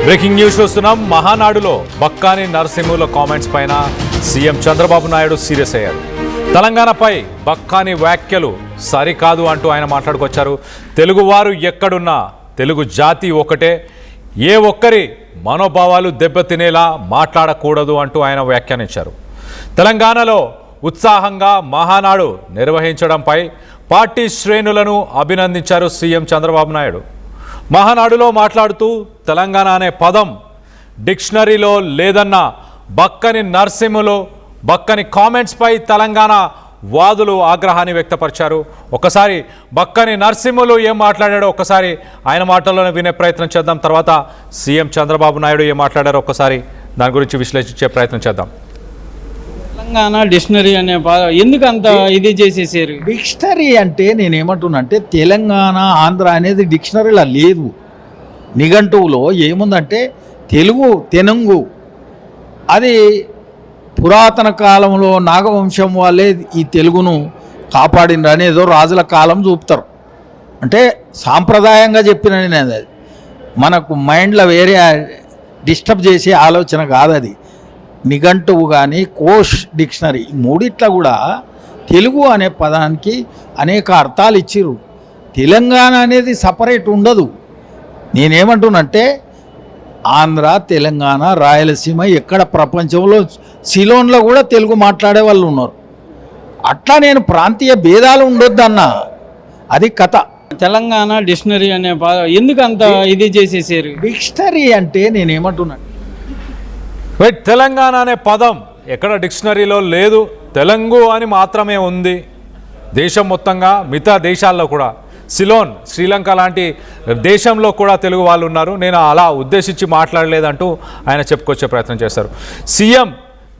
Breaking news చూస్తున్నాం. మహానాడులో Bakkani నరసింహుల comments పైన సీఎం చంద్రబాబు నాయుడు సీరియస్ అయ్యారు. తెలంగాణపై బక్కాని వ్యాఖ్యలు సరికాదు అంటూ ఆయన మాట్లాడుకొచ్చారు. తెలుగువారు ఎక్కడున్నా తెలుగు జాతి ఒకటే, ఏ ఒక్కరి మనోభావాలు దెబ్బతినేలా మాట్లాడకూడదు అంటూ ఆయన వ్యాఖ్యానించారు. తెలంగాణలో ఉత్సాహంగా మహానాడు నిర్వహించడంపై పార్టీ శ్రేణులను అభినందించారు సీఎం చంద్రబాబు నాయుడు. మహానాడులో మాట్లాడుతూ తెలంగాణ అనే పదం డిక్షనరీలో లేదన్న బక్కని నరసింహులు బక్కని కామెంట్స్పై తెలంగాణ వాదులు ఆగ్రహాన్ని వ్యక్తపరిచారు. ఒకసారి బక్కని నరసింహులు ఏం మాట్లాడాడో ఒకసారి ఆయన మాటల్లోనే వినే ప్రయత్నం చేద్దాం. తర్వాత సీఎం చంద్రబాబు నాయుడు ఏం మాట్లాడారో ఒకసారి దాని గురించి విశ్లేషించే ప్రయత్నం చేద్దాం. తెలంగాణ డిక్షనరీ అనే ఎందుకు అంత ఇది చేసేసారు? డిక్షనరీ అంటే నేనేమంటున్నానంటే తెలంగాణ ఆంధ్ర అనేది డిక్షనరీలో లేదు. నిఘంటువులో ఏముందంటే తెనుగు అది పురాతన కాలంలో నాగవంశం వాళ్ళే ఈ తెలుగును కాపాడినరు అని ఏదో రాజుల కాలం చూపుతారు. అంటే సాంప్రదాయంగా చెప్పిన నేను అది మనకు మైండ్లో వేరే డిస్టర్బ్ చేసే ఆలోచన కాదు. అది నిఘంటువు కానీ కోష్ డిక్షనరీ మూడిట్లా కూడా తెలుగు అనే పదానికి అనేక అర్థాలు ఇచ్చిర్రు. తెలంగాణ అనేది సపరేట్ ఉండదు. నేనేమంటున్నంటే ఆంధ్ర, తెలంగాణ, రాయలసీమ ఎక్కడ ప్రపంచంలో సిలోన్లో కూడా తెలుగు మాట్లాడే వాళ్ళు ఉన్నారు. అట్లా నేను ప్రాంతీయ భేదాలు ఉండొద్దన్న అది కథ. తెలంగాణ డిక్షనరీ అనే ఎందుకు అంత ఇది చేసేసారు? డిక్షనరీ అంటే నేనేమంటున్నాను, తెలంగాణ అనే పదం ఎక్కడ డిక్షనరీలో లేదు, తెలుగు అని మాత్రమే ఉంది. దేశం మొత్తంగా మిగతా దేశాల్లో కూడా సిలోన్, శ్రీలంక లాంటి దేశంలో కూడా తెలుగు వాళ్ళు ఉన్నారు. నేను అలా ఉద్దేశించి మాట్లాడలేదంటూ ఆయన చెప్పుకొచ్చే ప్రయత్నం చేశారు. సీఎం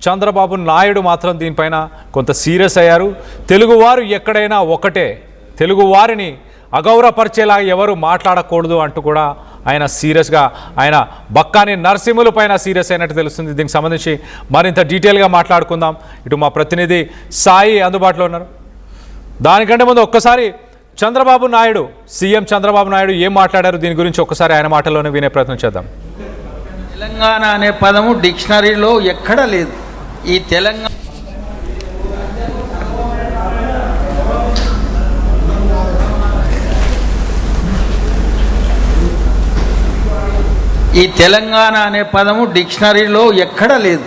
చంద్రబాబు నాయుడు మాత్రం దీనిపైన కొంత సీరియస్ అయ్యారు. తెలుగువారు ఎక్కడైనా ఒకటే, తెలుగువారిని అగౌరవపరిచేలా ఎవరు మాట్లాడకూడదు అంటూ కూడా ఆయన సీరియస్గా ఆయన బక్కాని నరసింహుల పైన సీరియస్ అయినట్టు తెలుస్తుంది. దీనికి సంబంధించి మరింత డీటెయిల్గా మాట్లాడుకుందాం. ఇటు మా ప్రతినిధి సాయి అందుబాటులో ఉన్నారు. దానికంటే ముందు ఒక్కసారి చంద్రబాబు నాయుడు, సీఎం చంద్రబాబు నాయుడు ఏం మాట్లాడారు దీని గురించి ఒక్కసారి ఆయన మాటల్లోనే వినే ప్రయత్నం చేద్దాం. తెలంగాణ అనే పదము డిక్షనరీలో ఎక్కడ లేదు. ఈ తెలంగాణ అనే పదము డిక్షనరీలో ఎక్కడ లేదు.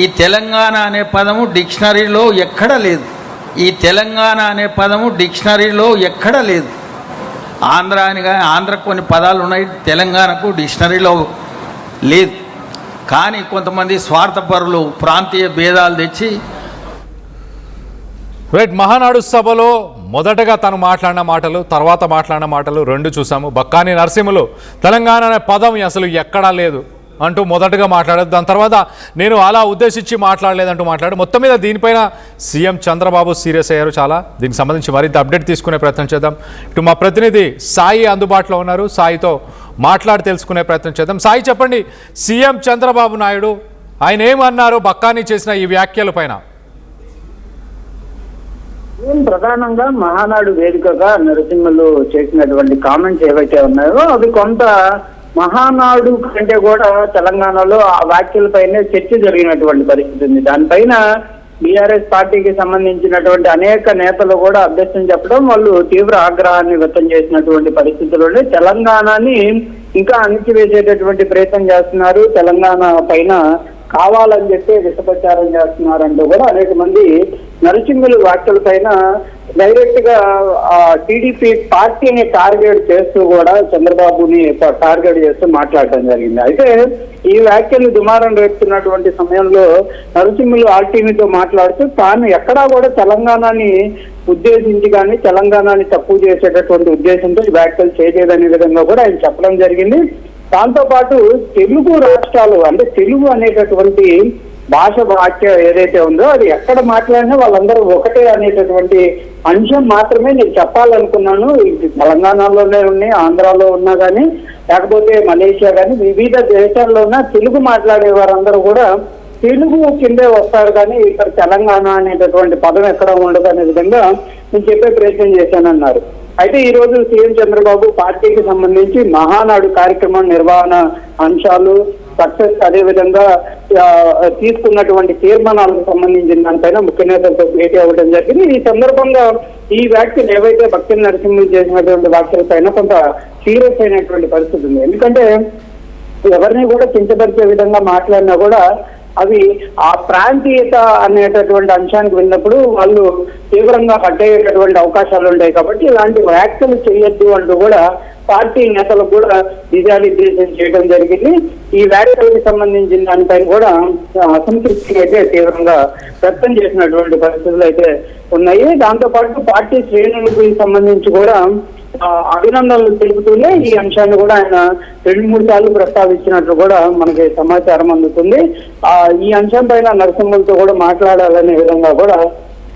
ఈ తెలంగాణ అనే పదము డిక్షనరీలో ఎక్కడ లేదు. ఈ తెలంగాణ అనే పదము డిక్షనరీలో ఎక్కడ లేదు. ఆంధ్ర అని కానీ ఆంధ్రకు కొన్ని పదాలు ఉన్నాయి, తెలంగాణకు డిక్షనరీలో లేదు. కానీ కొంతమంది స్వార్థపరులు ప్రాంతీయ భేదాలు తెచ్చి మహానాడు సభలో మొదటగా తను మాట్లాడిన మాటలు, తర్వాత మాట్లాడిన మాటలు రెండు చూసాము. బక్కాని నరసింహులు తెలంగాణ అనే పదం అసలు ఎక్కడా లేదు అంటూ మొదటగా మాట్లాడారు. దాని తర్వాత నేను అలా ఉద్దేశించి మాట్లాడలేదంటూ మాట్లాడు. మొత్తం మీద దీనిపైన సీఎం చంద్రబాబు సీరియస్ అయ్యారు చాలా. దీనికి సంబంధించి మరింత అప్డేట్ తీసుకునే ప్రయత్నం చేద్దాం. ఇటు మా ప్రతినిధి సాయి అందుబాటులో ఉన్నారు. సాయితో మాట్లాడి తెలుసుకునే ప్రయత్నం చేద్దాం. సాయి, చెప్పండి, సీఎం చంద్రబాబు నాయుడు ఆయన ఏమన్నారు బక్కాని చేసిన ఈ వ్యాఖ్యల పైన? ప్రధానంగా మహానాడు వేదికగా నరసింహులు చేసినటువంటి కామెంట్స్ ఏవైతే ఉన్నాయో అవి కొంత మహానాడు కంటే కూడా తెలంగాణలో ఆ వ్యాఖ్యలపైనే చర్చ జరిగినటువంటి పరిస్థితి ఉంది. దానిపైన బీఆర్ఎస్ పార్టీకి సంబంధించినటువంటి అనేక నేతలు కూడా అభ్యర్థం చెప్పడం, వాళ్ళు తీవ్ర ఆగ్రహాన్ని వ్యక్తం చేసినటువంటి పరిస్థితుల్లోనే తెలంగాణని ఇంకా అణిచివేసేటటువంటి ప్రయత్నం చేస్తున్నారు, తెలంగాణ పైన కావాలని చెప్పి విషప్రచారం చేస్తున్నారంటూ కూడా అనేక మంది నరసింహులు వ్యాఖ్యల పైన డైరెక్ట్ గా టీడీపీ పార్టీని టార్గెట్ చేస్తూ కూడా చంద్రబాబుని టార్గెట్ చేస్తూ మాట్లాడటం జరిగింది. అయితే ఈ వ్యాఖ్యలు దుమారం రేపుతున్నటువంటి సమయంలో నరసింహులు ఆర్టీవీతో మాట్లాడుతూ తాను ఎక్కడా కూడా తెలంగాణని ఉద్దేశించి కానీ తెలంగాణని తక్కువ చేసేటటువంటి ఉద్దేశంతో ఈ వ్యాఖ్యలు చేయలేదనే విధంగా కూడా ఆయన చెప్పడం జరిగింది. దాంతో పాటు తెలుగు రాష్ట్రాలు అంటే తెలుగు అనేటటువంటి భాష వాక్యం ఏదైతే ఉందో అది ఎక్కడ మాట్లాడినా వాళ్ళందరూ ఒకటే అనేటటువంటి అంశం మాత్రమే నేను చెప్పాలనుకున్నాను. తెలంగాణలోనే ఉన్నాయి, ఆంధ్రాలో ఉన్నా కానీ లేకపోతే మలేషియా కానీ వివిధ దేశాల్లో ఉన్న తెలుగు మాట్లాడే వారందరూ కూడా తెలుగు కిందే వస్తారు, కానీ ఇక్కడ తెలంగాణ అనేటటువంటి పదం ఎక్కడ ఉండదు అనే విధంగా నేను చెప్పే ప్రయత్నం చేశానన్నారు. అయితే ఈ రోజు సీఎం చంద్రబాబు పార్టీకి సంబంధించి మహానాడు కార్యక్రమం నిర్వహణ అంశాలు సక్సెస్, అదేవిధంగా తీసుకున్నటువంటి తీర్మానాలకు సంబంధించిన దానిపైన ముఖ్య నేతలతో భేటీ అవ్వడం జరిగింది. ఈ సందర్భంగా ఈ వ్యాఖ్యలు ఏవైతే భక్తుల నరసింహులు చేసినటువంటి వ్యాఖ్యల పైన కొంత సీరియస్ అయినటువంటి పరిస్థితి ఉంది. ఎందుకంటే ఎవరిని కూడా కించపరిచే విధంగా మాట్లాడినా కూడా అవి ఆ ప్రాంతీయత అనేటటువంటి అంశానికి వెళ్ళినప్పుడు వాళ్ళు తీవ్రంగా కట్టయ్యేటటువంటి అవకాశాలు ఉంటాయి. కాబట్టి ఇలాంటి వ్యాఖ్యలు చేయొద్దు అంటూ కూడా పార్టీ నేతలకు కూడా దిశానిర్దేశం చేయడం జరిగింది. ఈ వ్యాఖ్యలకు సంబంధించిన దానిపైన కూడా అసంతృప్తిని అయితే తీవ్రంగా వ్యక్తం చేసినటువంటి పరిస్థితులు అయితే ఉన్నాయి. దాంతోపాటు పార్టీ శ్రేణులకు సంబంధించి కూడా అభినందనలు తెలుపుతూనే ఈ అంశాన్ని కూడా ఆయన 2-3 సార్లు ప్రస్తావించినట్లు కూడా మనకి సమాచారం అందుతుంది. ఈ అంశం పైన నరసింహులతో కూడా మాట్లాడాలనే విధంగా కూడా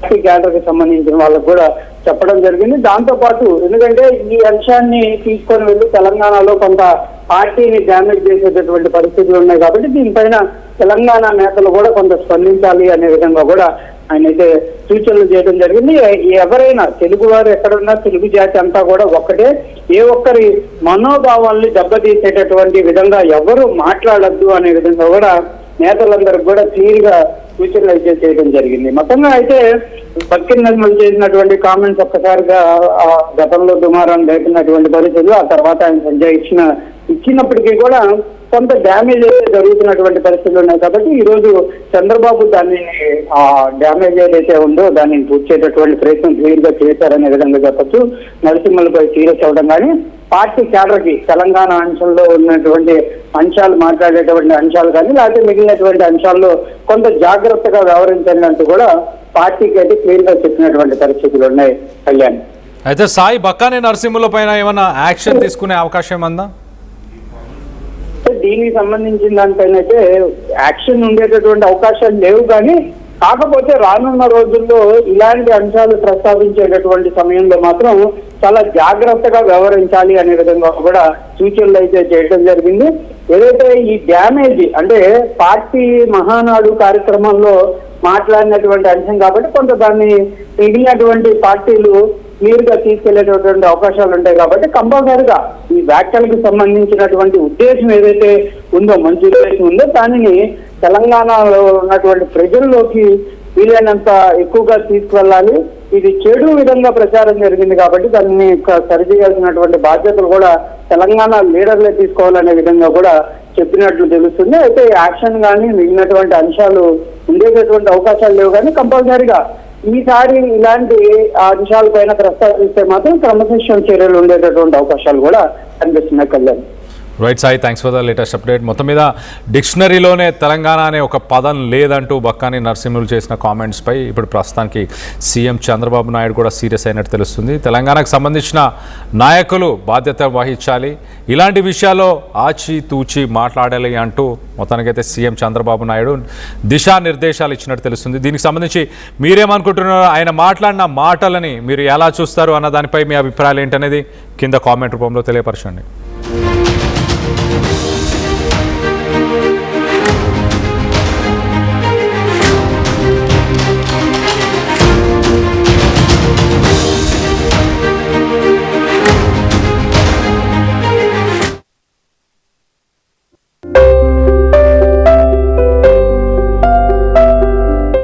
పార్టీ క్యాడర్ కి సంబంధించిన వాళ్ళకు కూడా చెప్పడం జరిగింది. దాంతో పాటు ఎందుకంటే ఈ అంశాన్ని తీసుకొని వెళ్ళి తెలంగాణలో కొంత పార్టీని డ్యామేజ్ చేసేటటువంటి పరిస్థితులు ఉన్నాయి. కాబట్టి దీనిపైన తెలంగాణ నేతలు కూడా కొంత స్పందించాలి అనే విధంగా కూడా ఆయన అయితే సూచనలు చేయడం జరిగింది. ఎవరైనా తెలుగు వారు ఎక్కడున్నా తెలుగు జాతి అంతా కూడా ఒక్కటే, ఏ ఒక్కరి మనోభావాల్ని దెబ్బతీసేటటువంటి విధంగా ఎవరు మాట్లాడద్దు అనే విధంగా కూడా నేతలందరికీ కూడా క్లియర్ గా సూచనలు అయితే చేయడం జరిగింది. మొత్తంగా అయితే బక్కిన నర్సింహులు చేసినటువంటి కామెంట్స్ ఒక్కసారిగా గతంలో దుమారం లేకున్నటువంటి పరిస్థితులు, ఆ తర్వాత ఆయన సంజయ్ ఇచ్చినప్పటికీ కూడా కొంత డ్యామేజ్ అయితే జరుగుతున్నటువంటి పరిస్థితులు ఉన్నాయి. కాబట్టి ఈ రోజు చంద్రబాబు దాన్ని డ్యామేజ్ ఏదైతే ఉందో దాన్ని పూడ్చేటటువంటి ప్రయత్నం క్లియర్ గా చేశారనే విధంగా చెప్పచ్చు. నరసింహులపై సీరియస్ అవ్వడం కానీ పార్టీ క్యాడర్ కి తెలంగాణ అంశంలో ఉన్నటువంటి అంశాలు మాట్లాడేటువంటి అంశాలు కానీ లేకపోతే మిగిలినటువంటి అంశాల్లో కొంత జాగ్రత్తగా వ్యవహరించండి అంటూ కూడా పార్టీకి అయితే క్లియర్ గా చెప్పినటువంటి పరిస్థితులు ఉన్నాయి. కళ్యాణ్, అయితే సాయి బక్కాని నరసింహుల పైన ఏమైనా యాక్షన్ తీసుకునే అవకాశం ఉందా? దీనికి సంబంధించిన దానిపైన అయితే యాక్షన్ ఉండేటటువంటి అవకాశాలు లేవు. కానీ కాకపోతే రానున్న రోజుల్లో ఇలాంటి అంశాలు ప్రస్తావించేటటువంటి సమయంలో మాత్రం చాలా జాగ్రత్తగా వ్యవహరించాలి అనే విధంగా కూడా సూచనలు అయితే చేయడం జరిగింది. ఏదైతే ఈ డ్యామేజ్ అంటే పార్టీ మహానాడు కార్యక్రమంలో మాట్లాడినటువంటి అంశం కాబట్టి కొంత దాన్ని మిగిలినటువంటి పార్టీలు క్లియర్ గా తీసుకెళ్లేటటువంటి అవకాశాలు ఉంటాయి. కాబట్టి కంపల్సరిగా ఈ వ్యాఖ్యలకు సంబంధించినటువంటి ఉద్దేశం ఏదైతే ఉందో, మంచి ఉద్దేశం ఉందో దానిని తెలంగాణలో ఉన్నటువంటి ప్రజల్లోకి వీలైనంత ఎక్కువగా తీసుకువెళ్ళాలి. ఇది చెడు విధంగా ప్రచారం జరిగింది కాబట్టి దాన్ని సరిచేయాల్సినటువంటి బాధ్యతలు కూడా తెలంగాణ లీడర్లే తీసుకోవాలనే విధంగా కూడా చెప్పినట్లు తెలుస్తుంది. అయితే యాక్షన్ కానీ మిగిలినటువంటి అంశాలు ఉండేటటువంటి అవకాశాలు లేవు. కానీ కంపల్సరిగా ఈసారి ఇలాంటి అంశాలపైన ప్రస్తావిస్తే మాత్రం క్రమశిక్షణ చర్యలు ఉండేటటువంటి అవకాశాలు కూడా కనిపిస్తున్నాయి. Kalyan, right Sai, thanks for the latest update. మొత్తం మీద డిక్షనరీలోనే తెలంగాణ అనే ఒక పదం లేదంటూ బక్కాని నరసింహులు చేసిన కామెంట్స్పై ఇప్పుడు ప్రస్తుతానికి సీఎం చంద్రబాబు నాయుడు కూడా సీరియస్ అయినట్టు తెలుస్తుంది. తెలంగాణకు సంబంధించిన నాయకులు బాధ్యత వహించాలి, ఇలాంటి విషయాల్లో ఆచితూచి మాట్లాడాలి అంటూ మొత్తానికైతే సీఎం చంద్రబాబు నాయుడు దిశానిర్దేశాలు ఇచ్చినట్టు తెలుస్తుంది. దీనికి సంబంధించి మీరేమనుకుంటున్నారో, ఆయన మాట్లాడిన మాటలని మీరు ఎలా చూస్తారు అన్న దానిపై మీ అభిప్రాయాలు ఏంటనేది కింద కామెంట్ రూపంలో తెలియపరచండి.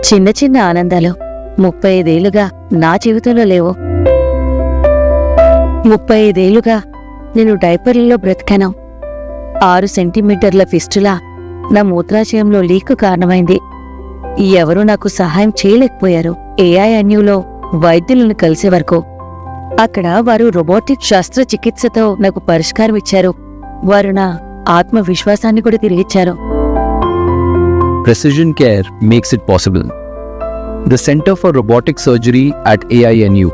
చిన్న చిన్న ఆనందాలు 35 ఏళ్లుగా నా జీవితంలో లేవు. 35 ఏళ్లుగా నేను డైపర్లలో బ్రతికాను. 6 సెంటీమీటర్ల ఫిస్టులా నా మూత్రాశయంలో లీకు కారణమైంది. ఎవరూ నాకు సహాయం చేయలేకపోయారు. ఏఐఎన్యూలో వైద్యులను కలిసే వరకు. అక్కడ వారు రోబోటిక్ శస్త్రచికిత్సతో నాకు పరిష్కారం ఇచ్చారు. వారు నా ఆత్మవిశ్వాసాన్ని కూడా తిరిగిచ్చారు. Precision care makes it possible. The Center for Robotic Surgery at AINU